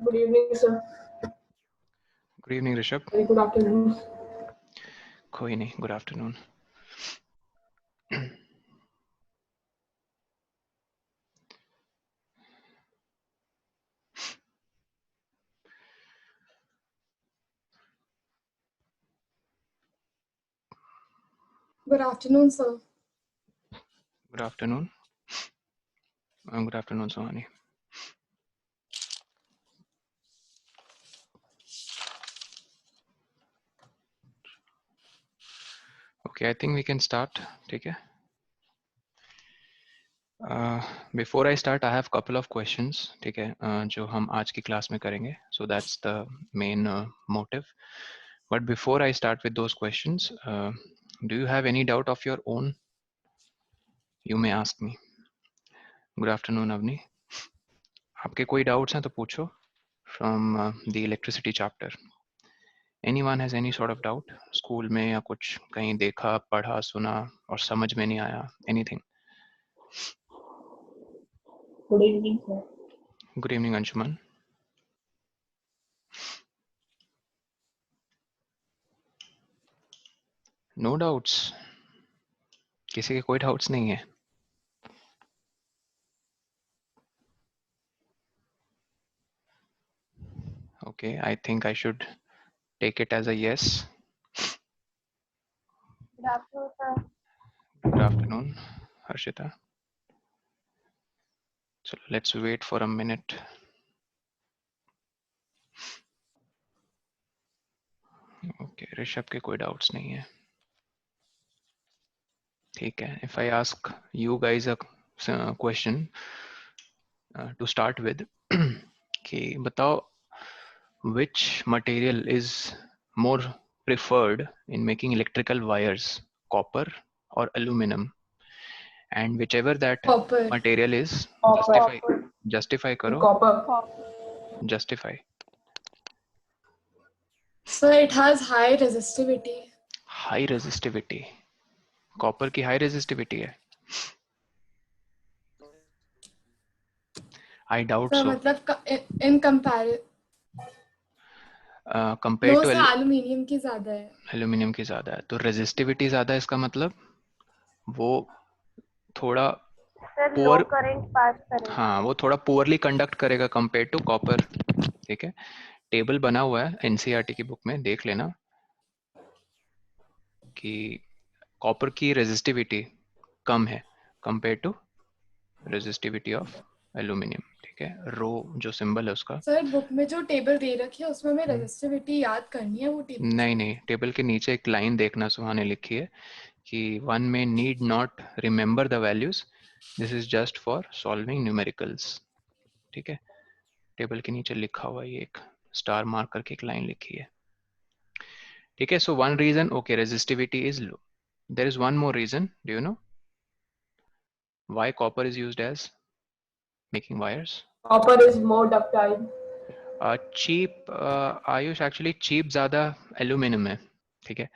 Good evening, sir. Good evening, Rishabh. Very good afternoon. कोई नहीं, good afternoon. Good afternoon, sir. Good afternoon. Good afternoon, Sohani. Okay, I think we can start. ठीक है. Before I start, I have couple of questions. ठीक है, जो हम आज की क्लास में करेंगे. So that's the main motive. But before I start with those questions, do you have any doubt of your own? You may ask me. Good afternoon, Avni. आपके कोई doubts हैं तो पूछो. From the electricity chapter. Anyone has any sort of doubt? School में या कुछ कहीं देखा, पढ़ा, सुना और समझ में नहीं आया? Anything? Good evening, sir. Good evening, Anshuman. No doubts. किसी के कोई doubts नहीं है? Okay, I think I should take it as a yes. Good afternoon, sir. Good afternoon, Harshita. So let's wait for a minute. Okay, Rishabh के कोई doubts नहीं है. ठीक है. If I ask you guys a question to start with, कि बताओ which material is more preferred in making electrical wires, copper or aluminum? And whichever that Copper. material is, justify करो. Copper. Justify. Sir, it has high resistivity. High resistivity. Copper की high resistivity है. I doubt Sir, so. मतलब in comparison. Compared No, to sir, aluminium की ज़्यादा है. Aluminium की ज़्यादा है. तो रेजिस्टिविटी ज़्यादा है, इसका मतलब वो थोड़ा लो करंट पास करेगा. हाँ, वो थोड़ा पुअरली कंडक्ट करेगा कंपेयर टू कॉपर. ठीक है. टेबल बना हुआ है एनसीईआरटी की बुक में, देख लेना कि कॉपर की रेजिस्टिविटी कम है compare to resistivity of aluminium. ठीक है. रो जो सिंबल है उसका. सर, बुक में जो टेबल दे रखी है उसमें हमें रेजिस्टिविटी याद करनी है, वो टेबल नहीं, टेबल के नीचे एक लाइन देखना, सुहाने लिखी है कि वन में need not remember the values, this is just for solving numericals. ठीक है. टेबल के नीचे लिखा हुआ ये एक स्टार मार्क करके एक लाइन लिखी है. ठीक है. So one reason, okay, resistivity is low. There is one more reason. Do you know why copper is used as making wires? Copper is more ductile. Cheap, Ayush, actually cheap ज़्यादा aluminium है. ठीक है.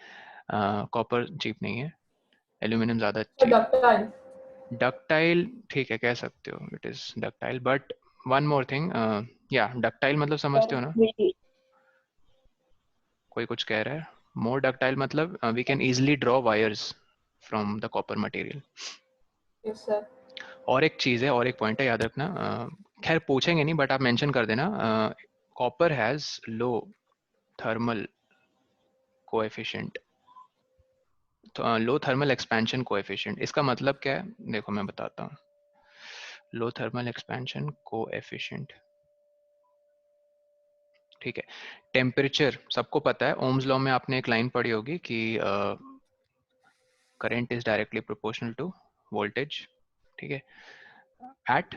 Copper cheap नहीं है, aluminium ज़्यादा cheap. Ductile. Ductile, ठीक है, कह सकते हो, it is ductile. But one more thing, या डक्टाइल मतलब समझते हो ना? कोई कुछ कह रहा है. मोर डक्टाइल मतलब we can easily draw wires from the copper material. Yes, sir. और एक चीज़ है, और एक पॉइंट है, याद रखना. खैर पूछेंगे नहीं, बट आप मेंशन कर देना. Copper has low thermal coefficient, low thermal expansion coefficient. इसका मतलब क्या है, देखो मैं बताता हूँ. लो थर्मल एक्सपेंशन कोएफिशिएंट. ठीक है. टेम्परेचर सबको पता है, ओम्स लॉ में आपने एक लाइन पढ़ी होगी कि current is directly proportional to voltage. ठीक है. At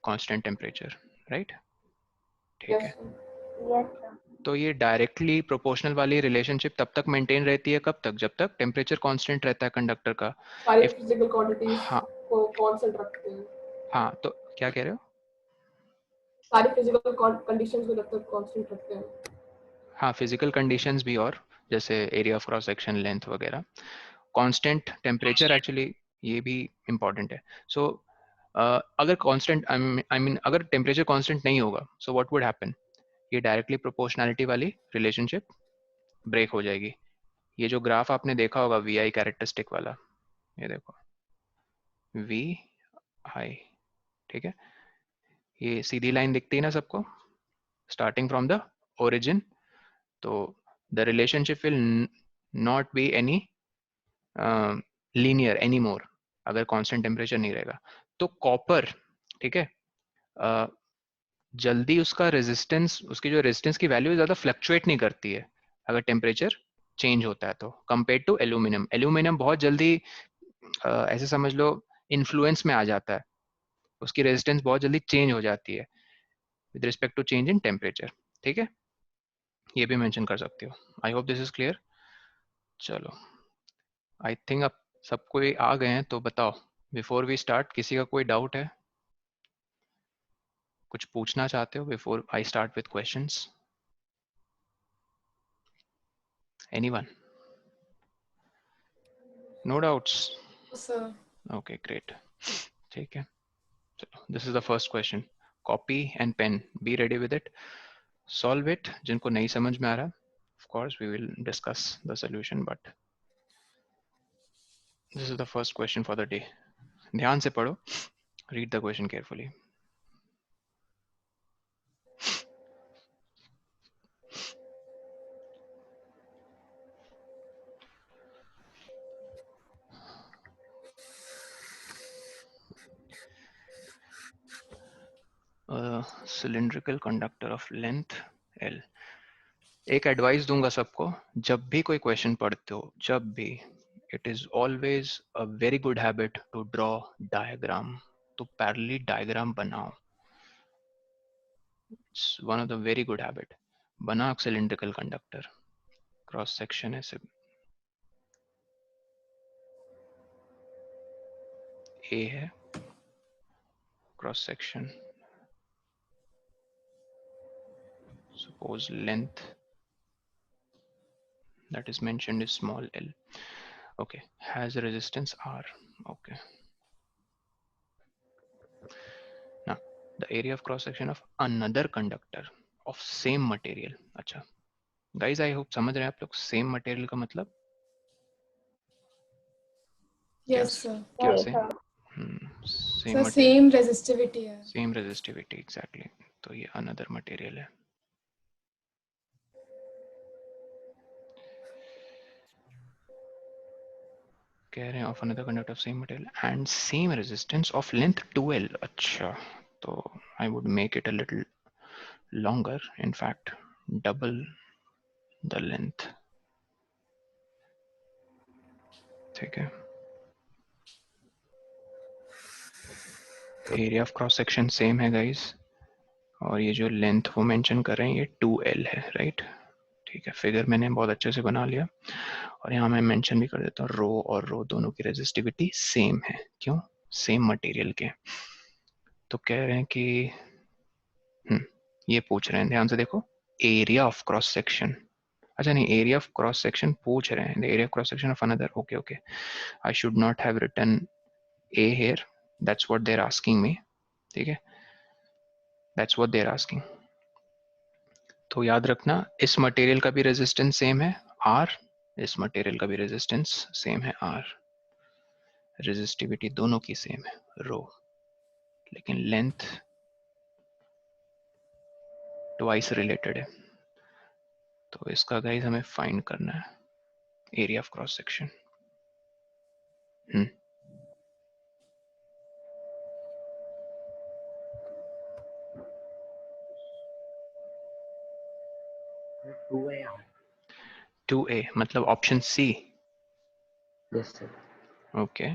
constant temperature, right? ठीक है. Yes sir. तो ये डायरेक्टली प्रोपोर्शनल वाली रिलेशनशिप तब तक मेंटेन रहती है, कब तक? जब तक टेम्परेचर कांस्टेंट रहता है कंडक्टर का. सारी फिजिकल क्वांटिटीज हाँ, को कांस्टेंट रखते हैं. हाँ, तो क्या कह रहे हो? सारी फिजिकल कंडीशंस को जब तक कांस्टेंट रखते हैं. हाँ, फिजिकल कंडीशंस भी, और जैसे area of cross section, length वगैरह. कांस्टेंट टेम्परेचर, एक्चुअली ये भी इम्पॉर्टेंट है. सो अगर कांस्टेंट, आई मीन अगर टेम्परेचर कांस्टेंट नहीं होगा, सो व्हाट वुड हैपन? ये डायरेक्टली प्रोपोर्शनैलिटी वाली रिलेशनशिप ब्रेक हो जाएगी। ये जो ग्राफ आपने देखा होगा वी आई कैरेक्टरिस्टिक वाला, ये देखो वी आई, ठीक है, ये सीधी लाइन दिखती है ना सबको स्टार्टिंग फ्रॉम द ओरिजिन। तो the relationship will not be any linear any more अगर कांस्टेंट टेम्परेचर नहीं रहेगा। तो कॉपर, ठीक है, जल्दी उसका रेजिस्टेंस, उसकी जो रेजिस्टेंस की वैल्यू ज़्यादा फ्लक्चुएट नहीं करती है अगर टेम्परेचर चेंज होता है तो, कंपेयर टू एल्यूमिनियम। एल्यूमिनियम बहुत जल्दी ऐसे समझ लो इन्फ्लुएंस में आ जाता है, उसकी रेजिस्टेंस बहुत जल्दी चेंज हो जाती है with respect to change in temperature, ठीक है, ये भी मेंशन कर सकते हो। I hope this is clear. चलो आई थिंक अब सबको ये आ गए हैं, तो बताओ बिफोर वी स्टार्ट किसी का कोई डाउट है, कुछ पूछना चाहते हो before I start with questions? Anyone? No doubts? sir. Okay great, ठीक है। चलो this is the first question, copy and pen, be ready with it, solve it. जिनको नहीं समझ में आ रहा, of course we will discuss the solution, but this is the first question for the day. ध्यान से पढ़ो, read the question carefully. Cylindrical conductor of length L। एक एडवाइस दूंगा सबको, जब भी कोई क्वेश्चन पढ़ते हो, जब भी, it is always a very good habit to draw diagram. तो पैरेलली डायग्राम बनाओ, it's one of the very good habit. बना सिलिंड्रिकल कंडक्टर, क्रॉस सेक्शन ऐसे ए है, cross section suppose length that is mentioned is small l, okay, has a resistance R, okay. Now the area of cross section of another conductor of same material। अच्छा guys, I hope समझ रहे हैं आप लोग same material का मतलब? Yes sir. क्या Yes, से? sir. Sir, same resistivity है। Same resistivity, exactly. तो ये अनदर मटेरियल है। कह रहे हैं of another conductor of same material and same resistance of length 2l। अच्छा, तो I would make it a little longer, in fact double the length, ठीक है। Area of cross section same है guys, और ये जो लेंथ वो mention कर रहे हैं ये 2l है, राइट, ठीक है। फिगर मैंने बहुत अच्छे से बना लिया, और यहाँ मैं मेंशन भी कर देता हूँ रो और रो दोनों की रेजिस्टिविटी सेम है। क्यों? सेम मटेरियल के। तो कह रहे हैं कि ये पूछ रहे हैं, ध्यान से देखो, एरिया ऑफ क्रॉस सेक्शन, अच्छा नहीं, एरिया ऑफ क्रॉस सेक्शन पूछ रहे हैं, the area of cross section of another, okay okay, I should not have written A here, that's what they are asking me, ठीक है, that's what they are asking. तो याद रखना, इस material का भी रेजिस्टेंस सेम है R, इस मटेरियल का भी रेजिस्टेंस सेम है R, रेजिस्टिविटी दोनों की सेम है रो, लेकिन लेंथ ट्वाइस रिलेटेड है। तो इसका गाइस हमें फाइंड करना है area of cross section. 2A मतलब option C. Yes sir. Okay,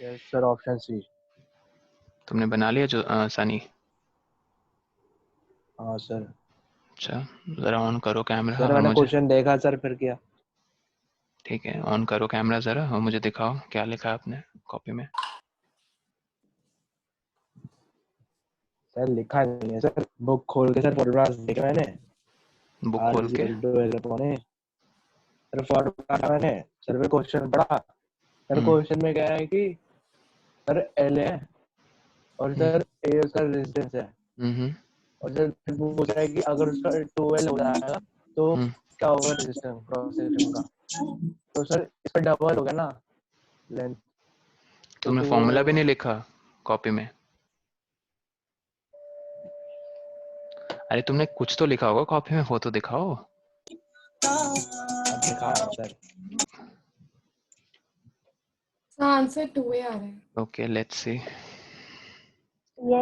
yes sir, option C. तुमने बना लिया जो सनी? हाँ सर। अच्छा, जरा ऑन करो कैमरा सर और मैंने मुझे, क्वेश्चन देखा सर, फिर क्या? ठीक है, ऑन करो कैमरा जरा और मुझे दिखाओ क्या लिखा है आपने कॉपी में। सर लिखा नहीं है सर, बुक खोल के सर फोटोग्राफ्स देखे मैंने, बुक R खोल is के, equal to L upon A। Sir photograph मैंने, सर पे क्वेश्चन पढ़ा, सर क्वेश्चन में कह रहा है कि सर L है और सर A उसका रेजिस्टेंस है। और जब फिर वो पूछ रहा है कि अगर उसका 12 हो जाएगा तो क्या होगा रेजिस्टेंस क्रॉस सेक्शन का, तो सर इस पर डबल हो गया ना लेंथ। तुमने फॉर्मूला भी नहीं लिखा कॉपी में? अरे तुमने कुछ तो लिखा होगा कॉपी में, वो तो दिखाओ। दिखा सर। आंसर 2A आ रहा है। Okay let's see. Yes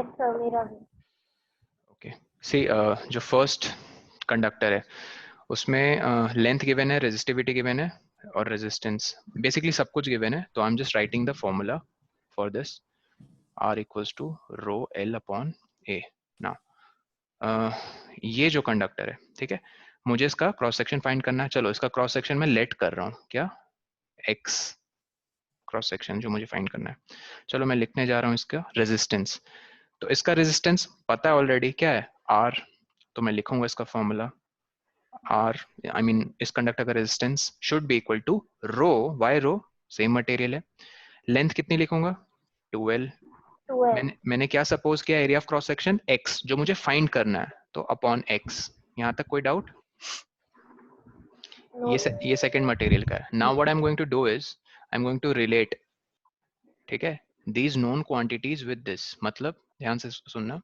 sir, मेरा भी। ओके सी, जो फर्स्ट कंडक्टर है उसमें लेंथ गिवन है, रेजिस्टिविटी गिवन है और रेजिस्टेंस, बेसिकली सब कुछ गिवन है। तो I am just writing the formula for this, R equals to rho L upon A। Now ये जो कंडक्टर है, ठीक है, मुझे इसका क्रॉस सेक्शन फाइंड करना है। चलो इसका क्रॉस सेक्शन मैं लेट कर रहा हूँ, क्या X क्रॉस सेक्शन जो मुझे फाइंड करना है। चलो मैं लिखने जा रहा हूँ इसका रेजिस्टेंस। तो इसका रेजिस्टेंस पता है ऑलरेडी, क्या है R। तो मैं लिखूंगा इसका फॉर्मूला R, आई मीन इस कंडक्टर का resistance should be equal to rho, why rho, same material है। लेंथ कितनी लिखूंगा 12। 12। मैंने क्या सपोज किया, area of cross section x जो मुझे फाइंड करना है, तो अपॉन x। यहाँ तक कोई डाउट? नो। ये सेकंड मटेरियल का है। Now what I am going to do is I am going to relate, ठीक है, these known quantities with this. मतलब ध्यान से सुनना,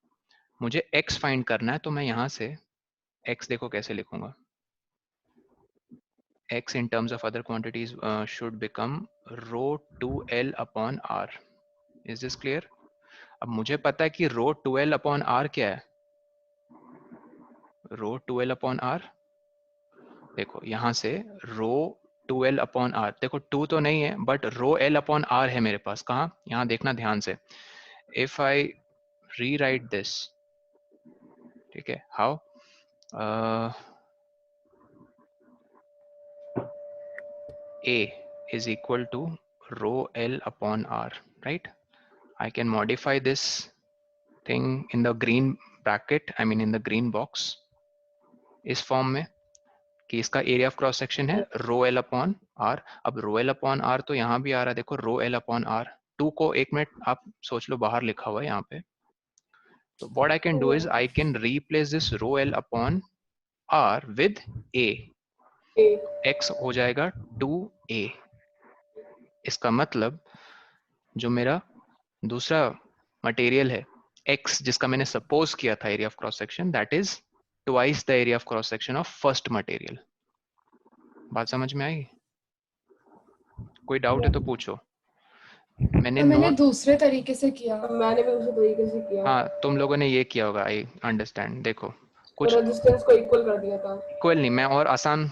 मुझे x फाइंड करना है, तो मैं यहाँ से x देखो कैसे लिखूंगा, x in terms of other quantities should become rho 2l upon r. Is this clear? अब मुझे पता है कि रो 2l अपॉन r क्या है, रो 2l अपॉन r, देखो यहाँ से रो 2l अपॉन r, देखो 2 तो नहीं है but rho l upon r है मेरे पास। कहाँ? यहाँ देखना ध्यान से। इफ आई रीराइट दिस, ठीक है, how, a is equal to rho l upon r, right? I can modify this thing in the green bracket, I mean in the green box, इस फॉर्म में कि इसका एरिया ऑफ क्रॉस सेक्शन है रो L upon are. अब रो L upon are तो यहाँ भी आ रहा है, देखो रो एल अपॉन आर। 2 को 1 मिनट आप सोच लो बाहर लिखा हुआ है यहाँ पे। तो what I can do is I can replace this rho L upon R with A, x हो जाएगा 2a। इसका मतलब जो मेरा दूसरा मटेरियल है x, जिसका मैंने सपोज किया था area of cross section, that is twice the area of cross section of first material. बात समझ में आई? कोई डाउट है तो पूछो। मैंने दूसरे तरीके से किया। मैंने भी उसी तरीके से किया। हाँ तुम लोगों ने ये किया होगा, आई अंडरस्टैंड। देखो कुछ रेजिस्टेंस को इक्वल कर दिया था। इक्वल नहीं, मैं और आसान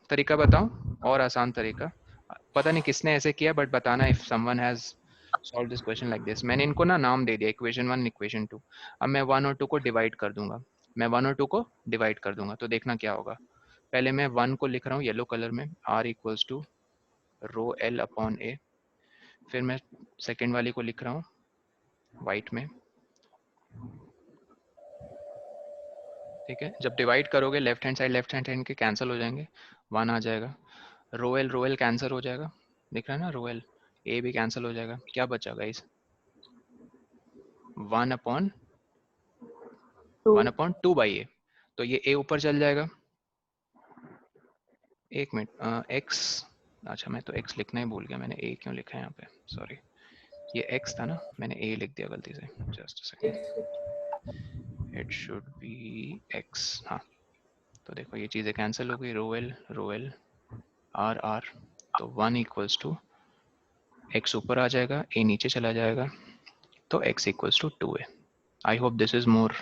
तरीका बताऊं, और आसान तरीका, पता नहीं किसने ऐसे किया बट बताना if someone has solve this question like this. मैंने इनको ना नाम दे दिया इक्वेशन 1 इक्वेशन 2। अब मैं 1 और 2 को डिवाइड कर दूंगा, मैं 1 और 2 को डिवाइड कर दूंगा, तो देखना क्या होगा। पहले मैं 1 को लिख रहा हूँ येलो कलर में, r equals to rho L upon A. फिर मैं सेकेंड वाली को लिख रहा हूँ वाइट में, ठीक है। जब डिवाइड करोगे लेफ्ट हैंड साइड के कैंसिल हो जाएंगे, 1 आ जाएगा, रो एल कैंसिल हो जाएगा, दिख रहा है ना, रो एल, ए भी कैंसिल हो जाएगा, क्या बचा गाइस 1 अपॉन 2 बाई ए। तो ये ए ऊपर चल जाएगा, एक मिनट, एक्स, अच्छा मैं तो एक्स लिखना ही भूल गया, मैंने ए क्यों लिखा है यहाँ पे, सॉरी, ये एक्स था ना, मैंने ए लिख दिया गलती से, just a second, it should be x. हाँ तो देखो ये चीज़ें कैंसिल हो गई, रो एल आर आर, तो 1 इक्वल्स टू एक्स ऊपर आ जाएगा, ए नीचे चला जाएगा, तो x equals to 2a। I hope this is more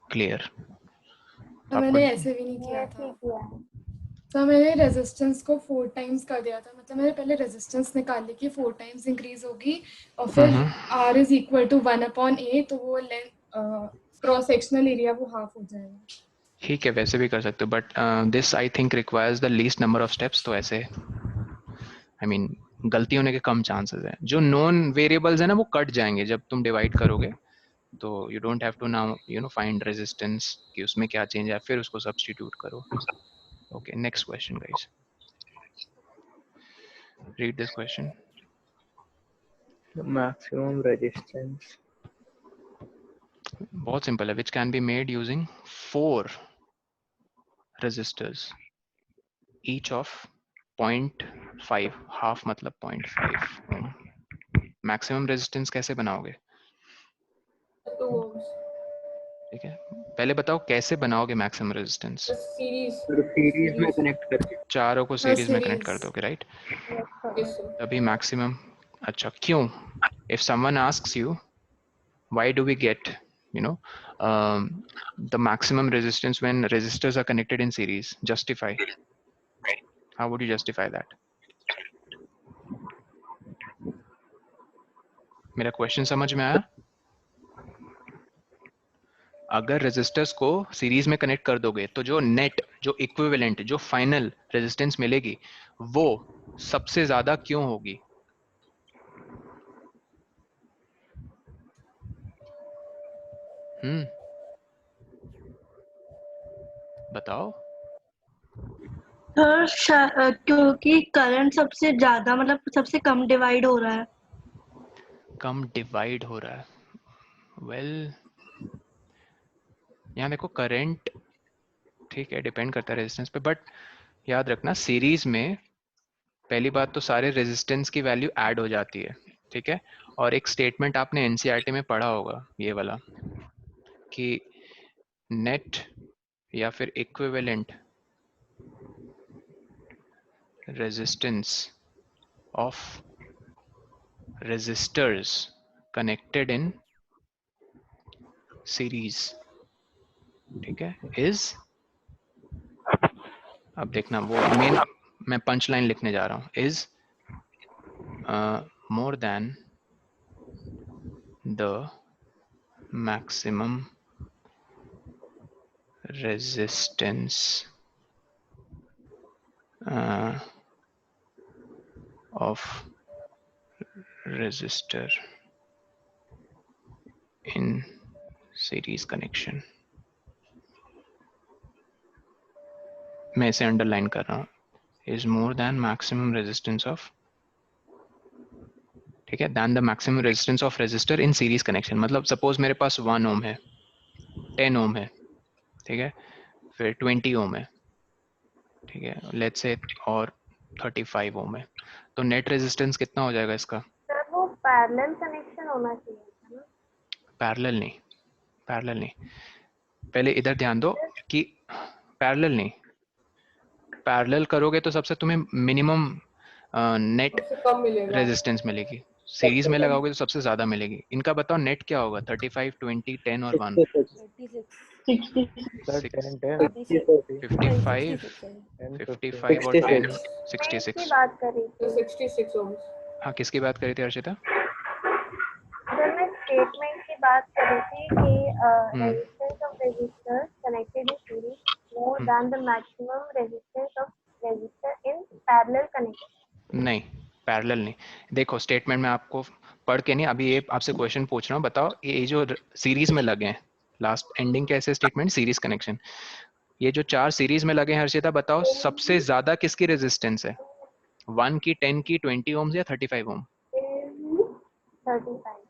clear. मैंने ऐसे भी नहीं किया था। तो मैंने रेजिस्टेंस को 4 टाइम्स कर दिया था, मतलब मैंने पहले रेजिस्टेंस निकाल ली कि 4 टाइम्स इंक्रीज होगी और फिर r is equal to 1 upon a, तो वो क्रॉस सेक्शनल एरिया वो हाफ हो जाएगा। ठीक है, वैसे भी कर सकते हो but this I think requires the least number of steps, तो ऐसे आई मीन गलती होने के कम चांसेस है। जो नॉन वेरिएबल्स है ना वो कट जाएंगे जब तुम डिवाइड करोगे, तो you don't have to now you know find resistance कि उसमें क्या चेंज है, फिर उसको सब्स्टिट्यूट करो। Okay next question guys, read this question. The maximum resistance बहुत सिंपल है, which can be made using 4 resistors each of 0.5, half मतलब 0.5 ohm. मैक्सिमम रेजिस्टेंस कैसे बनाओगे? 2 ohms ठीक है, पहले बताओ कैसे बनाओगे मैक्सिमम रेजिस्टेंस? सीरीज में कनेक्ट करके। चारों को सीरीज में कनेक्ट कर series. दोगे, राइट? Yes, sir. तभी मैक्सिमम। अच्छा, क्यों? If someone asks you why do we get, you know, the maximum resistance when resistors are connected in series? Justify. How would you justify that? मेरा question समझ में आया? अगर resistors को series में कनेक्ट कर दोगे तो जो नेट, जो इक्विवेलेंट, जो फाइनल रेजिस्टेंस मिलेगी वो सबसे ज्यादा क्यों होगी? बताओ। सर क्योंकि करंट सबसे ज्यादा मतलब सबसे कम डिवाइड हो रहा है। कम डिवाइड हो रहा है। वेल यहाँ देखो करंट, ठीक है, डिपेंड करता है रेजिस्टेंस पे, बट याद रखना सीरीज में पहली बात तो सारे रेजिस्टेंस की वैल्यू ऐड हो जाती है, ठीक है। और एक स्टेटमेंट आपने एनसीईआरटी में पढ़ा होगा ये वाला कि नेट या फिर equivalent resistance of resistors connected in series, ठीक है, इज, अब देखना वो मेन, मैं पंच लाइन लिखने जा रहा हूं, is more than the maximum resistance of resistor in series connection. मैं इसे अंडरलाइन कर रहा हूं, is more than maximum resistance of, ठीक है, than the maximum resistance of resistor in series connection. मतलब सपोज मेरे पास 1 ओम है, 10 ओम है, ठीक है, फिर 20 ओम है, ठीक है, लेट्स से, और 35 ओम है, तो नेट रेजिस्टेंस कितना हो जाएगा इसका? सर वो पैरेलल कनेक्शन होना चाहिए था ना। पैरेलल नहीं, पैरेलल नहीं, पहले इधर ध्यान दो कि पैरेलल नहीं, पैरेलल करोगे तो सबसे तुम्हें मिनिमम नेट कम मिलेगा। रेजिस्टेंस मिलेगी, सीरीज में लगाओगे तो सबसे ज्यादा मिलेगी। इनका बताओ नेट क्या होगा? 35, 20, 10 और 1। 55, 55 और 10, 66। की बात करी थी 66 ohms। हाँ, किसकी बात करी थी अर्शिता? सर मैं स्टेटमेंट की बात करी थी कि resistance of resistors connected in series more than the maximum resistance of resistor in parallel connection. नहीं, पैरेलल नहीं। देखो स्टेटमेंट में आपको पढ़ के नहीं, अभी ये आपसे क्वेश्चन पूछ रहा हूँ, बताओ ये जो सीरीज में लगे हैं, लास्ट एंडिंग कैसे स्टेटमेंट, सीरीज कनेक्शन, ये जो 4 सीरीज में लगे हैं हर्षिता, बताओ सबसे ज्यादा किसकी रेजिस्टेंस है? 1 की, 10 की, 20 ओम्स या 35 ओम?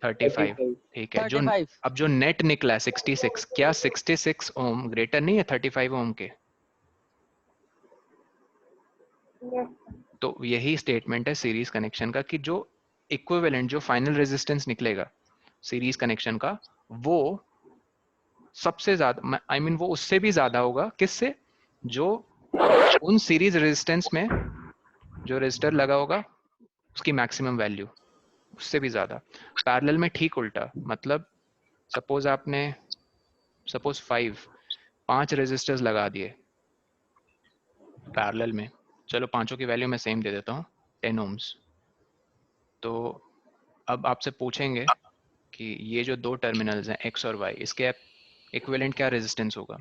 35, ठीक है। जो अब जो नेट निकला है 66, क्या 66 ओम ग्रेटर नहीं है 35 ओम के? तो यही स्टेटमेंट है सीरीज कनेक्शन का कि जो इक्विवेलेंट, जो फाइनल रेजिस्टेंस निकलेगा सीरीज कनेक्शन का, वो सबसे ज्यादा, आई मीन वो उससे भी ज्यादा होगा, किससे? जो उन सीरीज रेजिस्टेंस में जो रेजिस्टर लगा होगा उसकी मैक्सिमम वैल्यू, उससे भी ज्यादा। पैरेलल में ठीक उल्टा, मतलब सपोज आपने, सपोज 5 रेजिस्टर्स लगा दिए पैरेलल में, चलो पांचों की वैल्यू मैं सेम दे देता हूँ, 10 ओम्स। तो अब आपसे पूछेंगे कि ये जो 2 टर्मिनल्स हैं X और Y, इसके इक्विवेलेंट क्या रेजिस्टेंस होगा?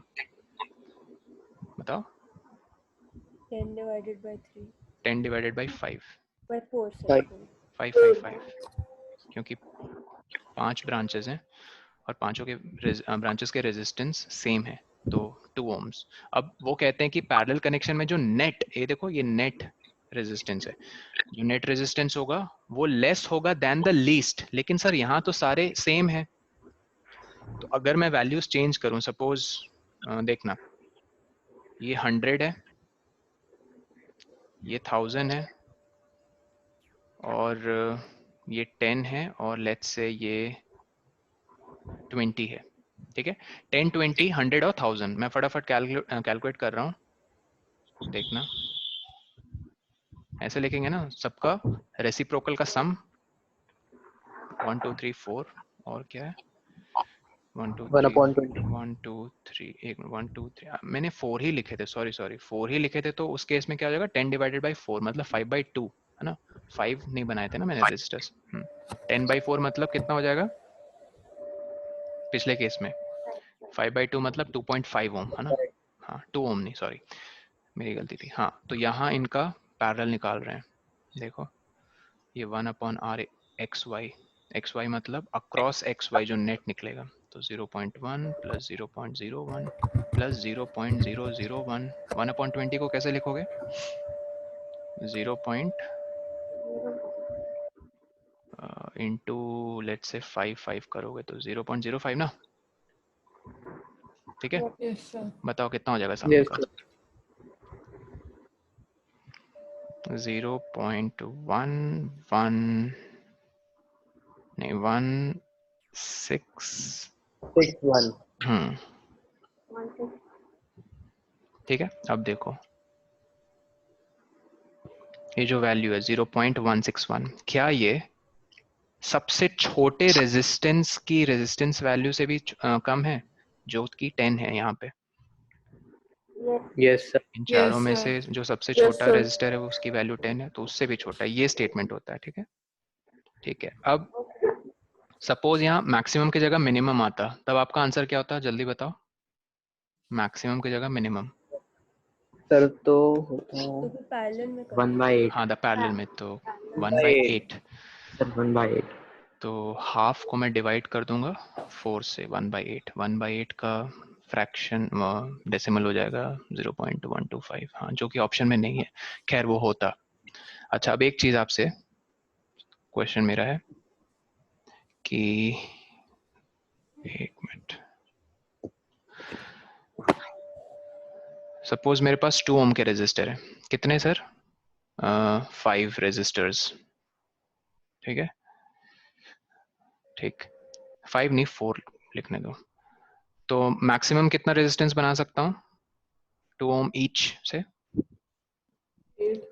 बताओ। 10 divided by 3 10 divided by 5 by 4 sorry 5 5 5, क्योंकि 5 ब्रांचेस हैं और पांचों के ब्रांचेस के रेजिस्टेंस सेम है, तो 2 ओम्स। अब वो कहते हैं कि पैरेलल कनेक्शन में जो नेट, ये देखो ये नेट रेजिस्टेंस है, जो नेट रेजिस्टेंस होगा वो लेस होगा देन द लीस्ट। लेकिन सर यहाँ तो सारे सेम है, तो अगर मैं वैल्यूज चेंज करूं, सपोज देखना ये 100 है, ये 1000 है, और ये 10 है, और लेट्स से ये 20 है, ठीक है। 10, 20, 100 और 1000 मैं फटाफट कैलकुलेट कर रहा हूँ, देखना ऐसे लिखेंगे ना, सबका रेसिप्रोकल का सम 1 2 3 4, और क्या है 1 2 3 1/20 1 2 3 1 2 3, मैंने 4 ही लिखे थे, सॉरी 4 ही लिखे थे, तो उस केस में क्या हो जाएगा 10 डिवाइडेड बाई 4 मतलब 5/2 है ना, 5 नहीं बनाए थे ना मैंने रेजिस्टर्स। 10/4 मतलब कितना हो जाएगा पिछले केस में, 5/2 मतलब 2.5 ओम है ना, हाँ 2 ओम नहीं, सॉरी मेरी गलती थी। हाँ तो यहाँ इनका पैरेलल निकाल रहे हैं, देखो ये 1/r xy मतलब अक्रॉस xy जो नेट निकलेगा, तो 0.1 प्लस 0.01 प्लस 0.001, 1/20 को कैसे लिखोगे 0 इंटू लेट्स से 5 करोगे तो 0.05 ना, ठीक है। Yes, sir. बताओ कितना हो जाएगा सम Yes, इनका, 0.11 नहीं 161 1 ठीक है। अब देखो ये जो वैल्यू है 0.161, क्या ये सबसे छोटे रेजिस्टेंस की रेजिस्टेंस वैल्यू से भी कम है, जो कि 10 है यहाँ पे। yes sir. इन चारों Yes, में sir. से जो सबसे Yes, छोटा sir. रेजिस्टर है वो उसकी वैल्यू 10 है, तो उससे भी छोटा, ये स्टेटमेंट होता है, ठीक है। ठीक है, अब सपोज यहाँ मैक्सिमम की जगह मिनिमम आता, तब आपका आंसर क्या होता है जल्दी बताओ, मैक्सिमम की जगह मिनिमम। सर तो होता तो फिर पैरेलल में कर 1/8 हाँ द पैरेलल में तो 1/8, सर 1/8 तो हाफ को मैं डिवाइड कर दूंगा 4 से, 1/8, 1/8 का फ्रैक्शन डेसिमल हो जाएगा 0.125, हाँ जो कि ऑप्शन में नहीं है, खैर वो होता। अच्छा अब एक चीज आपसे क्वेश्चन मेरा है कि एक मिनट, सपोज मेरे पास 2 ओम के रेजिस्टर है, कितने सर 5 रेजिस्टर्स, ठीक है, ठीक 5 नहीं 4 लिखने दो, तो मैक्सिमम कितना रेजिस्टेंस बना सकता हूँ 2 ओम ईच से,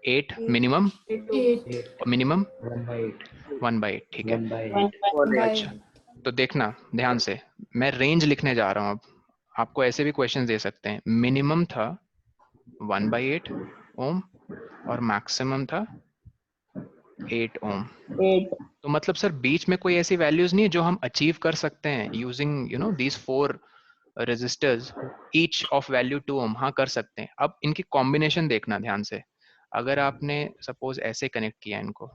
8 मिनिमम, 8 मिनिमम 1/8 1/8, ठीक है। 1/8 अच्छा तो देखना ध्यान से, मैं रेंज लिखने जा रहा हूँ, अब आपको ऐसे भी क्वेश्चन दे सकते हैं, मिनिमम था 1/8 ओम और मैक्सिमम था 8 ओम, तो मतलब सर बीच में कोई ऐसी वैल्यूज नहीं है जो हम अचीव कर सकते हैं using these 4 resistors each of value 2 ohm, हाँ कर सकते हैं। अब इनकी कॉम्बिनेशन देखना ध्यान से, अगर आपने सपोज ऐसे कनेक्ट किया इनको,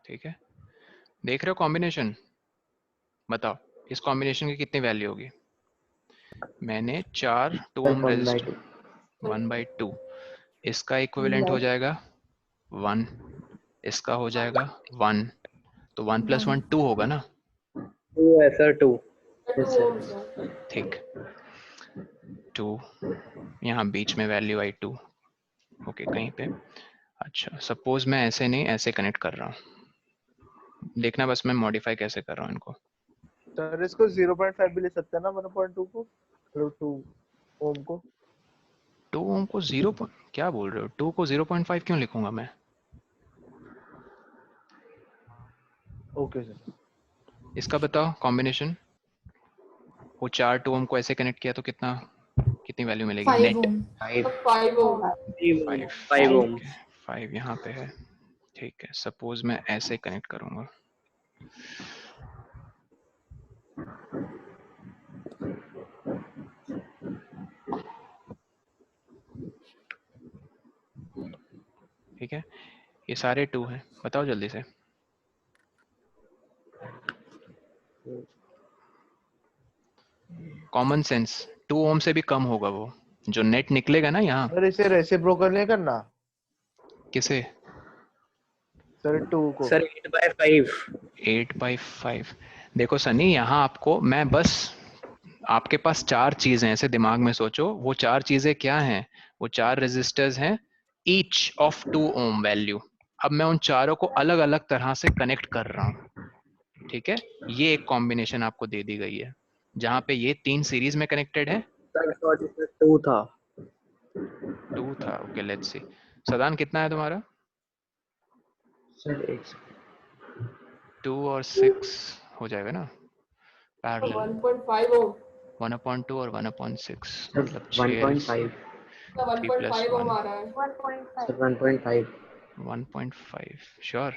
ठीक है, देख रहे हो कॉम्बिनेशन, बताओ इस कॉम्बिनेशन की कितनी वैल्यू होगी, मैंने 4 2 ओम रेजिस्टर 1/2, इसका इक्विवेलेंट हो जाएगा 1, इसका हो जाएगा 1, तो 1 + 1 2 होगा ना, 2 है सर 2 ठीक 2, यहाँ बीच में वैल्यू आई 2, ओके कहीं पे। अच्छा सपोज मैं ऐसे नहीं ऐसे कनेक्ट कर रहा हूँ, देखना बस मैं मॉडिफाई कैसे कर रहा हूँ इनको, सर इसको 0.5 भी ले सकते हैं ना 1/2 को, मतलब 2 ओम को। 2 ओम को 0 क्या बोल रहे हो, 2 को 0.5 क्यों लिखूंगा मैं, ओके सर। इसका बताओ कॉम्बिनेशन, वो 4 2 ओम को ऐसे कनेक्ट किया तो कितनी वैल्यू मिलेगी 5 नेट, ohm. 5 ओम 5 यहाँ पे है, ठीक है। सपोज मैं ऐसे कनेक्ट करूंगा, ठीक है, ये सारे 2 हैं, बताओ जल्दी से, कॉमन सेंस 2 ओम से भी कम होगा वो, जो नेट निकलेगा ना यहाँ, सर इसे रेसिप्रोकल नहीं करना किसे? सर 2 को। सर 8/5। 8/5। देखो सनी, यहाँ आपको मैं बस, आपके पास 4 चीजें ऐसे दिमाग में सोचो, वो 4 चीजें क्या हैं? वो 4 रेजिस्टर्स हैं, ईच ऑफ 2 ओम वैल्यू। अब मैं उन चारों को अलग अलग तरह से कनेक्ट कर रहा हूँ, ठीक है? ये एक कॉम्बिनेशन आपको दे दी गई है, जहाँ पे ये 3 सीरीज में कनेक्टेड है। सर थॉट इसमें 2 था। 2 था, ओके लेट्स सी। सदान कितना है तुम्हारा? सर 2 और 6 हो जाएगा ना पैरेलल? 1.5 ओम। 1/2 और 1/6 सर मतलब 1.5। 1.5 ओम आ रहा है। 1.5. सर 1.5। 1.5 श्योर?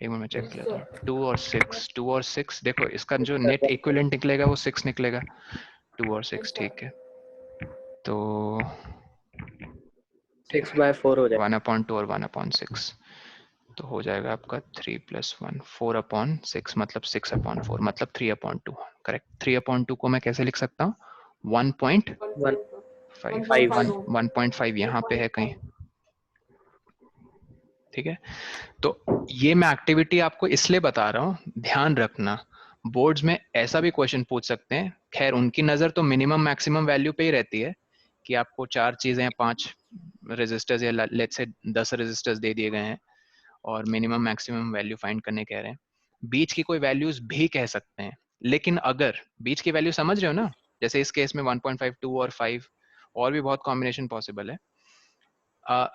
एक मिनट में चेक Yes, कर लेता sir. हूँ। 2 और 6 देखो, इसका जो नेट इक्विवेलेंट निकलेगा वो 6 निकलेगा। 2 और 6 Yes, sir. ठीक है, तो 6/4 हो जाएगा। 1/2 और 1/6 तो हो जाएगा आपका 3 + 1 4/6 मतलब 6/4 मतलब 3/2। करेक्ट। 3/2 को मैं कैसे लिख सकता हूँ? 1.5 1.5 ओम। 1.5 यहाँ पे है कहीं, ठीक है? तो ये मैं एक्टिविटी आपको इसलिए बता रहा हूँ, ध्यान रखना बोर्ड्स में ऐसा भी क्वेश्चन पूछ सकते हैं। खैर उनकी नजर तो मिनिमम मैक्सिमम वैल्यू पे ही रहती है कि आपको 4 चीजें 5 रेजिस्टर्स या लेट्स से 10 रेजिस्टर्स दे दिए गए हैं और मिनिमम मैक्सिमम वैल्यू फाइंड करने कह रहे हैं। बीच की कोई वैल्यूज भी कह सकते हैं, लेकिन अगर बीच की वैल्यू समझ रहे हो ना, जैसे इस केस में 1.5 2 और 5 और भी बहुत कॉम्बिनेशन पॉसिबल है।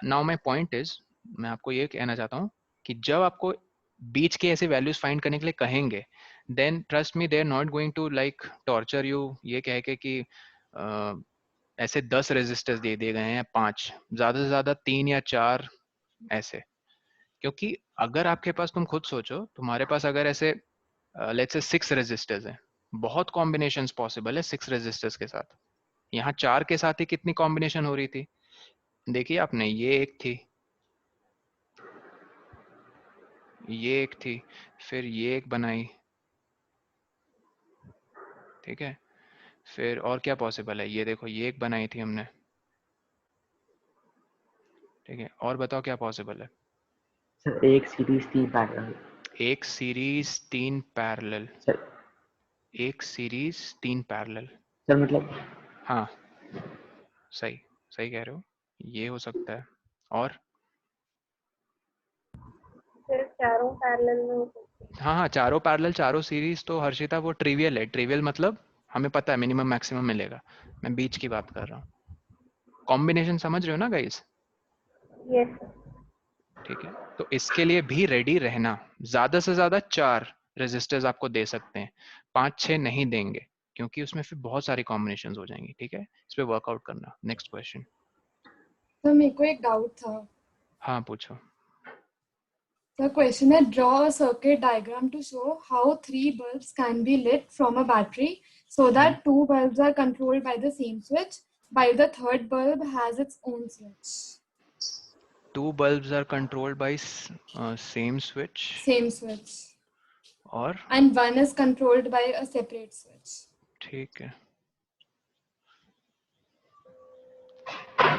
नाउ माय पॉइंट इज, मैं आपको ये कहना चाहता हूँ कि जब आपको बीच के ऐसे वैल्यूज फाइंड करने के लिए कहेंगे, then trust me they are not going to like torture you ये कह के कि ऐसे 10 रेजिस्टर्स दे दिए गए हैं, 5 ज्यादा से ज्यादा 3 या 4 ऐसे। क्योंकि अगर आपके पास, तुम खुद सोचो, तुम्हारे पास अगर ऐसे लेट्स से 6 रेजिस्टर्स हैं, बहुत कॉम्बिनेशंस पॉसिबल है 6 रेजिस्टर्स के साथ। यहाँ 4 के साथ ही कितनी कॉम्बिनेशन हो रही थी, देखिए आपने, ये एक थी, ये एक थी, फिर ये एक बनाई, ठीक है? फिर और क्या पॉसिबल है, ये देखो ये एक बनाई थी हमने, ठीक है? और बताओ क्या पॉसिबल है? सर एक सीरीज 3 पैरेलल। एक सीरीज 3 पैरेलल। सर एक सीरीज 3 पैरेलल, सर मतलब हाँ सही, सही कह रहे हो, ये हो सकता है। और सिर्फ चारों पैरेलल में हो सकते हैं। हाँ हाँ, चारों पैरेलल, चारों सीरीज तो हर्षिता वो ट्रिवियल है। ट्रिवियल मतलब हमें पता है मिनिमम मैक्सिमम मिलेगा, मैं बीच की बात कर रहा हूँ। कॉम्बिनेशन समझ रहे हो ना गाइस? Yes, sir. ठीक है, तो इसके लिए भी रेडी रहना। ज्यादा से ज्यादा 4 रेजिस्टर्स आपको दे सकते हैं, 5-6 नहीं देंगे, क्योंकि उसमें फिर बहुत सारी कॉम्बिनेशंस हो जाएंगी, ठीक है? इस पे वर्कआउट करना। Next question. तो मेरे को एक डाउट था। हाँ पूछो। The question is, draw a circuit diagram to show how 3 bulbs can be lit from a battery so that 2 bulbs are controlled by the same switch, while the third bulb has its own switch. 2 bulbs are controlled by same switch, Same switch. और And one is controlled by a separate switch. ठीक है,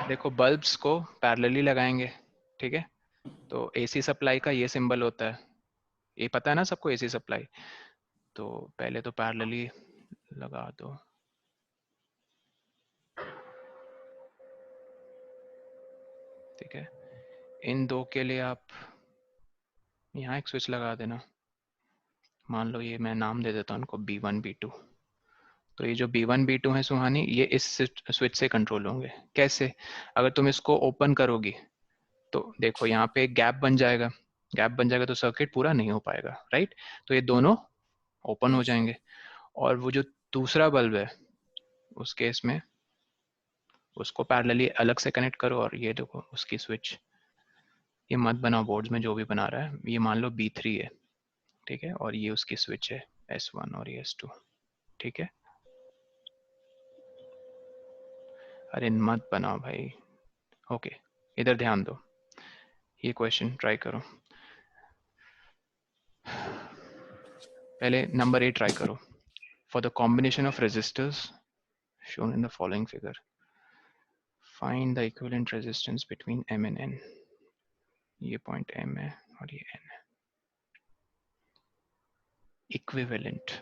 देखो bulbs को parallelly लगाएंगे, ठीक है? तो AC supply का ये सिंबल होता है, ये पता है ना सबको, एसी सप्लाई। तो पहले तो पैरेलली लगा दो, ठीक है? इन दो के लिए आप यहाँ एक स्विच लगा देना। मान लो ये मैं नाम दे देता हूँ उनको B1 B2। तो ये जो B1 B2 है सुहानी, ये इस स्विच से कंट्रोल होंगे। कैसे? अगर तुम इसको ओपन करोगी तो देखो यहाँ पे एक गैप बन जाएगा, गैप बन जाएगा तो सर्किट पूरा नहीं हो पाएगा, राइट? तो ये दोनों ओपन हो जाएंगे, और वो जो दूसरा बल्ब है उस केस में उसको पैरेलली अलग से कनेक्ट करो, और ये देखो उसकी स्विच, ये मत बनाओ बोर्ड्स में, जो भी बना रहा है, ये मान लो B3 है, ठीक है? और ये उसकी स्विच है S1 और ये S2, ठीक है? अरे मत बनाओ भाई, ओके इधर ध्यान दो, ये क्वेश्चन ट्राई करो। पहले नंबर 8 ट्राई करो। For the combination of resistors shown in the following figure, find the equivalent resistance between M and N। ये पॉइंट M है और ये N है। इक्विवेलेंट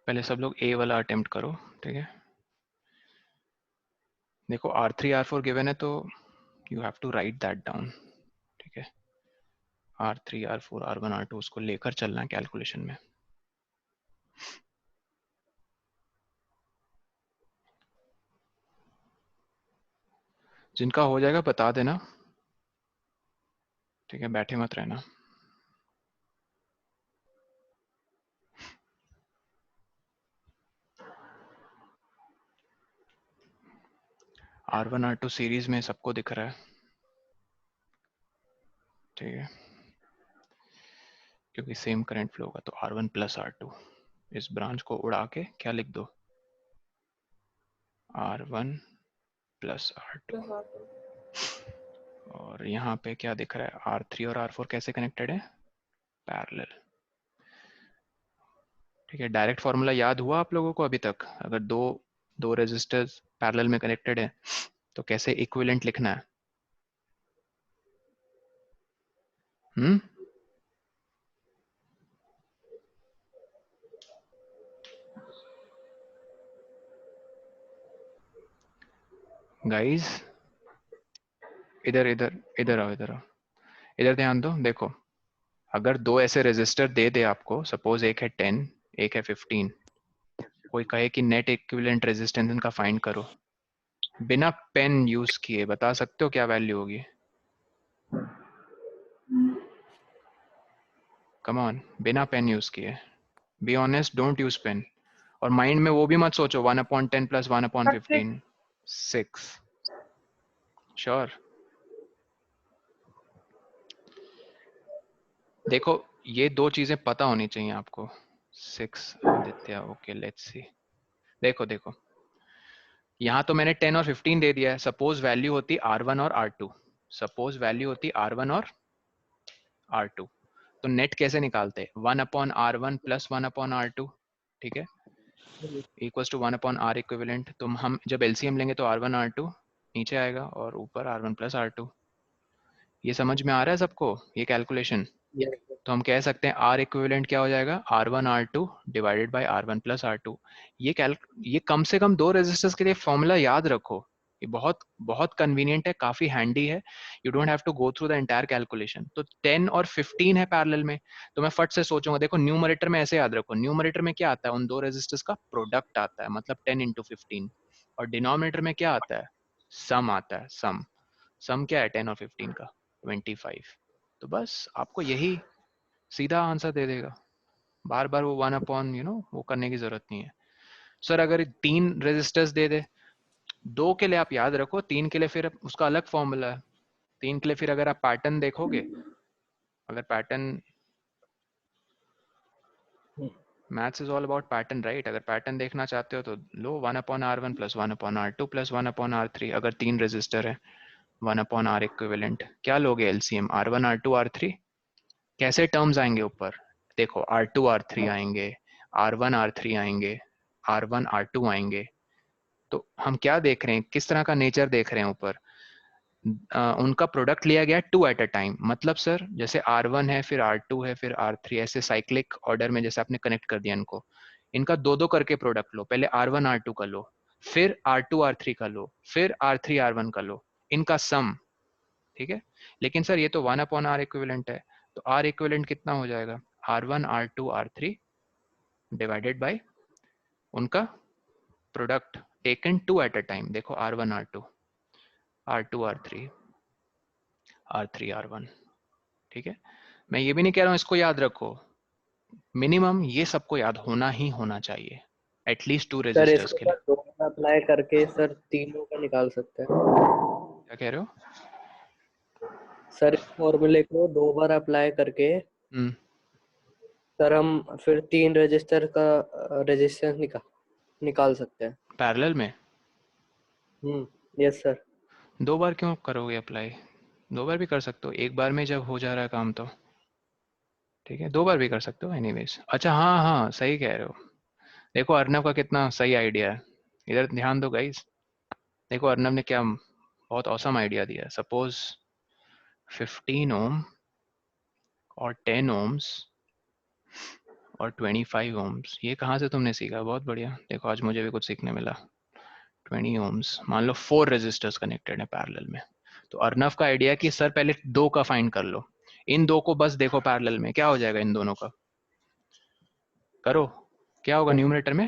पहले सब लोग A वाला अटेम्प्ट करो, ठीक है। देखो R3 R4 गिवन है तो you have to write that down, ठीक है। R3 R4 R1 R2 उसको लेकर चलना है कैलकुलेशन में। जिनका हो जाएगा बता देना, ठीक है, बैठे मत रहना। R1 R2 सीरीज में सबको दिख रहा है, ठीक है, क्योंकि सेम करंट फ्लो होगा। तो R1 प्लस R2, इस ब्रांच को उड़ा के क्या लिख दो, R1 प्लस R2। और यहाँ पे क्या दिख रहा है, R3 और R4 कैसे कनेक्टेड है, पैरेलल, ठीक है। डायरेक्ट फॉर्मूला याद हुआ आप लोगों को अभी तक? अगर दो रेजिस्टर्स पैरेलल में कनेक्टेड है तो कैसे इक्विवेलेंट लिखना है? गाइस इधर इधर इधर आओ, इधर आओ, इधर ध्यान दो। देखो अगर दो ऐसे रेजिस्टर दे दे आपको, सपोज एक है 10 एक है 15, कोई कहे कि नेट इक्विवेलेंट रेजिस्टेंस इनका फाइंड करो, बिना पेन यूज किए बता सकते हो क्या वैल्यू होगी? कम ऑन, बिना पेन यूज किए, be honest, don't use pen. और माइंड में वो भी मत सोचो 1/10 प्लस 1/15, 6। श्योर? देखो ये दो चीजें पता होनी चाहिए आपको। 6 आदित्य, ओके लेट्स सी। देखो देखो यहाँ तो मैंने 10 और 15 दे दिया है। सपोज वैल्यू होती R1 और R2, सपोज वैल्यू होती R1 और R2, तो नेट कैसे निकालते? 1/R1 प्लस 1/R2, ठीक है, इक्वल्स टू 1/R इक्विवेलेंट। तो हम जब एलसीएम लेंगे तो R1 R2 नीचे आएगा और ऊपर R1 प्लस R2। ये समझ में आ रहा है सबको ये कैलकुलेशन? तो हम कह सकते हैं R इक्विवेलेंट क्या हो जाएगा, R1 R2 divided by R1 plus R2। ये कम से कम दो रेजिस्टर्स के लिए फॉर्मूला याद रखो, ये बहुत बहुत कन्वीनियंट है, काफी हैंडी है। You don't have to go through the entire calculation. तो 10 और 15 है पैरेलल में, तो मैं फट से सोचूंगा। देखो न्यूमरेटर में ऐसे याद रखो, न्यूमरेटर में क्या आता है, उन दो रेजिस्टर्स का प्रोडक्ट आता है, मतलब 10 इंटू 15। और डिनोमिनेटर में क्या आता है, सम आता है। सम क्या है 10 और 15 का, 25। तो बस आपको यही सीधा आंसर दे देगा। बार बार वो 1/, वो करने की जरूरत नहीं है। सर अगर 3 रेजिस्टर्स दे दे, 2 के लिए आप याद रखो, 3 के लिए फिर उसका अलग फॉर्मूला है। 3 के लिए फिर अगर आप पैटर्न देखोगे, अगर pattern, maths is all about pattern, right? अगर पैटर्न देखना चाहते हो तो लो 1/R1 plus 1/R2 plus 1/R3। अगर 3 रेजिस्टर है 1/R इक्विवेलेंट, क्या लोगे एलसीएम, R1 R2 R3। कैसे टर्म्स आएंगे ऊपर? देखो R2 R3 आएंगे, R1 R3 आएंगे, R1 R2 आएंगे। तो हम क्या देख रहे हैं, किस तरह का नेचर देख रहे हैं ऊपर? उनका प्रोडक्ट लिया गया 2 एट अ टाइम। मतलब सर जैसे R1 है फिर R2 है फिर R3, ऐसे साइक्लिक ऑर्डर में जैसे आपने कनेक्ट कर दिया इनको, इनका दो कर के प्रोडक्ट लो। पहले R1 R2 का लो, फिर R2 R3 का लो, फिर R3 R1 का लो, इनका सम, ठीक है। लेकिन सर ये तो 1/R इक्विवेलेंट है, तो R इक्विवेलेंट कितना हो जाएगा, R1 R2 R3 divided by उनका product taken 2 at a time. देखो R1 R2 R2 R3 R3 R1, ठीक है। मैं ये भी नहीं कह रहा हूँ इसको याद रखो, मिनिमम ये सबको याद होना ही होना चाहिए, एटलीस्ट 2 सर रेजिस्टर्स इसको के लिए। सर 2 अप्लाई करके सर तीनों का निकाल सकते हैं। क्या कह रहे हो? सर इस फॉर्मूले को 2 बार अप्लाई करके सर हम फिर 3 रजिस्टर का रेजिस्टेंस निकाल सकते हैं। पैरेलल में? Yes sir. 2 बार क्यों करोगे अप्लाई? 2 बार भी कर सकते हो, एक बार में जब हो जा रहा है काम तो ठीक है, 2 बार भी कर सकते हो एनीवेज। अच्छा हाँ हाँ सही कह रहे हो। देखो अर्नव का कितना सही आइडिया है, इधर ध्यान दो गाइस। देखो अर्नव ने क्या बहुत औसम आइडिया दिया। सपोज 15 ओम और 10 ओम्स और 25 ओम्स, ये कहाँ से तुमने सीखा? बहुत बढ़िया, देखो आज मुझे भी कुछ सीखने मिला। 20 ओम्स, मान लो 4 रेजिस्टर्स कनेक्टेड है पैरेलल में, तो अर्नव का आइडिया कि सर पहले 2 का फाइंड कर लो, इन 2 को बस देखो पैरेलल में क्या हो जाएगा इन दोनों का, करो क्या होगा न्यूमरेटर में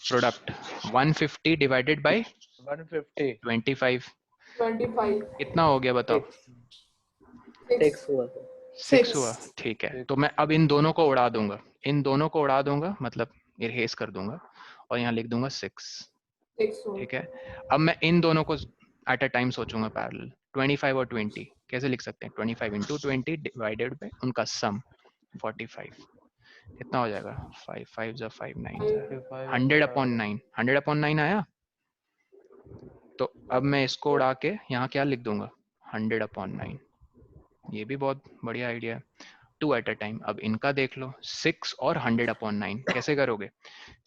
प्रोडक्ट 150 डिवाइडेड बाय 150 25 25 कितना हो गया बताओ? 6 हुआ था। 6 हुआ, ठीक है। तो मैं अब इन दोनों को उड़ा दूंगा, इन दोनों को उड़ा दूंगा, मतलब इरेज कर दूंगा और यहाँ लिख दूंगा 6, ठीक है। अब मैं इन दोनों को एट अ टाइम सोचूंगा पैरेलल, 25 और 20 कैसे लिख सकते हैं? 25 इंटू 20 डिवाइडेड बाय उनका सम 45 कितना हो जाएगा? 5 5 जा 5 9 जा 100/9, 100/9 आया। तो अब मैं इसको उड़ा के यहाँ क्या लिख दूंगा? 100/9। ये भी बहुत बढ़िया आइडिया है। 2 एट अ टाइम। अब इनका देख लो, 6 और 100/9 कैसे करोगे?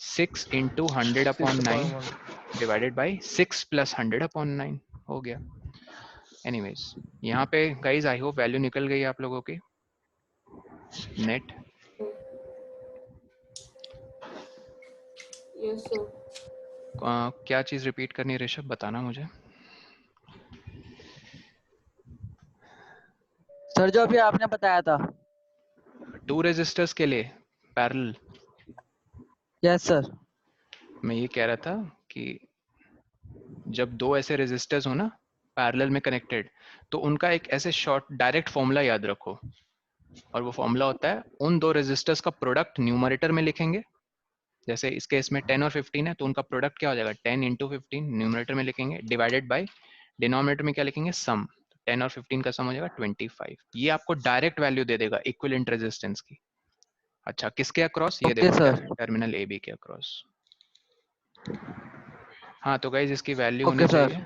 6 इंटू 100/9 डिवाइडेड बाई 6 प्लस 100/9 हो गया। एनीवेज यहाँ पे गाइज आई होप वैल्यू निकल गई आप लोगों की नेट। Yes sir. क्या चीज रिपीट करनी है ऋषभ, बताना मुझे। सर जो अभी आपने बताया था 2 रेजिस्टर्स के लिए पैरेलल। Yes sir. मैं ये कह रहा था कि जब 2 ऐसे रेजिस्टर्स हो ना पैरेलल में कनेक्टेड, तो उनका एक ऐसे शॉर्ट डायरेक्ट फॉर्मूला याद रखो, और वो फॉर्मूला होता है उन 2 रेजिस्टर्स का प्रोडक्ट न्यूमरेटर में लिखेंगे। जैसे इस केस में 10 और 15 है, तो उनका प्रोडक्ट क्या हो जाएगा? 10 इंटू 15 न्यूमरेटर में लिखेंगे, डिवाइडेड बाय डिनोमिनेटर में क्या लिखेंगे? सम। 10 और 15 का सम हो जाएगा 25। ये आपको डायरेक्ट वैल्यू दे देगा इक्विवेलेंट रेजिस्टेंस की। अच्छा किसके अक्रॉस? ये देखो टर्मिनल ए बी के अक्रॉस। हाँ तो गाइज इसकी वैल्यू होनी चाहिए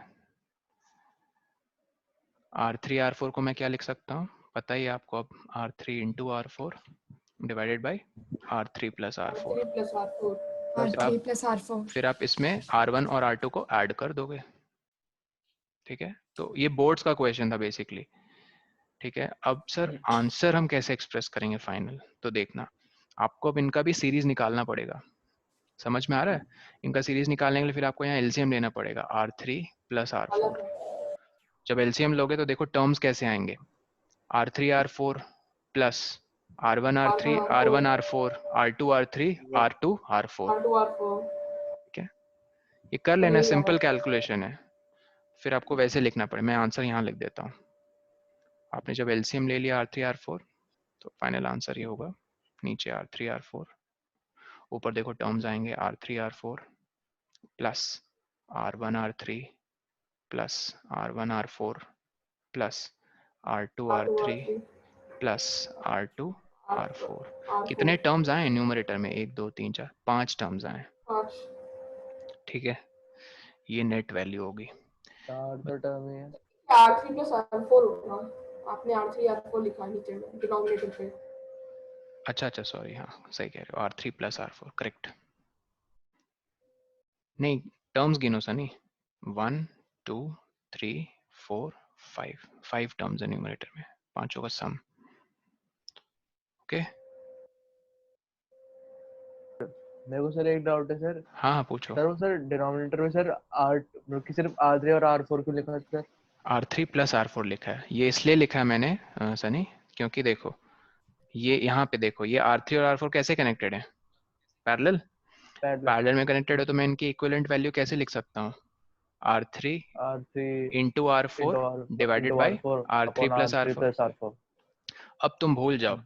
R3 R4 को मैं क्या लिख सकता हूँ पता ही आपको अब? R3 into R4 divided by R3 plus R4। फिर आप इसमें R1 और R2 को ऐड कर दोगे, ठीक है। तो ये बोर्ड्स का क्वेश्चन था बेसिकली, ठीक है। अब सर आंसर हम कैसे एक्सप्रेस करेंगे फाइनल? तो देखना आपको अब इनका भी सीरीज निकालना पड़ेगा, समझ में आ रहा है? इनका सीरीज निकालने के लिए फिर आपको यहाँ एलसीएम लेना पड़ेगा R3 प्लस R4। जब एलसीएम लोगे तो देखो टर्म्स कैसे आएंगे, R3 R4 plus R1 R3 R1 R4 R2 R3 R2 R4, ठीक है। ये कर लेना, सिंपल कैलकुलेशन है। फिर आपको वैसे लिखना पड़े, मैं आंसर यहाँ लिख देता हूँ। आपने जब एलसीएम ले लिया R3 R4 तो फाइनल आंसर ये होगा, नीचे R3 R4, ऊपर देखो टर्म्स आएंगे R3 R4 plus R1 R3 plus R1 R4 plus R2 R3 plus R2 R4। कितने टर्म्स आए न्यूमरेटर में? 1 2 3 4 5 टर्म्स आए, ठीक है। ये नेट वैल्यू होगी। 4 टर्म है। R3 प्लस R4 होगा, आपने R3 R4 लिखा नीचे में डिनोमिनेटर पे। अच्छा अच्छा सॉरी, हाँ सही कह रहे हो, R3 प्लस R4 करेक्ट। नहीं टर्म्स गिनो सनी, 1 2 3 4 5 टर्म्स है न्यूमरेटर में, पांचों का सम, ओके। मेरे को सर एक डाउट है सर। हाँ हाँ पूछो। सर वो सर डिनोमिनेटर में सर मतलब कि सिर्फ R3 और R4 क्यों लिखा है सर? R3 प्लस R4 लिखा है, ये इसलिए लिखा है मैंने सनी, क्योंकि देखो ये यहाँ पे देखो ये R3 और R4 कैसे कनेक्टेड है? पैरेलल में कनेक्टेड है, तो मैं इनकी इक्विवेलेंट वैल्यू कैसे लिख सकता हूँ? R3 into R4 divided by R3 plus R4। अब तुम भूल जाओ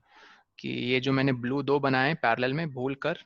कि ये जो मैंने ब्लू 2 बनाए पैरेलल में, भूल कर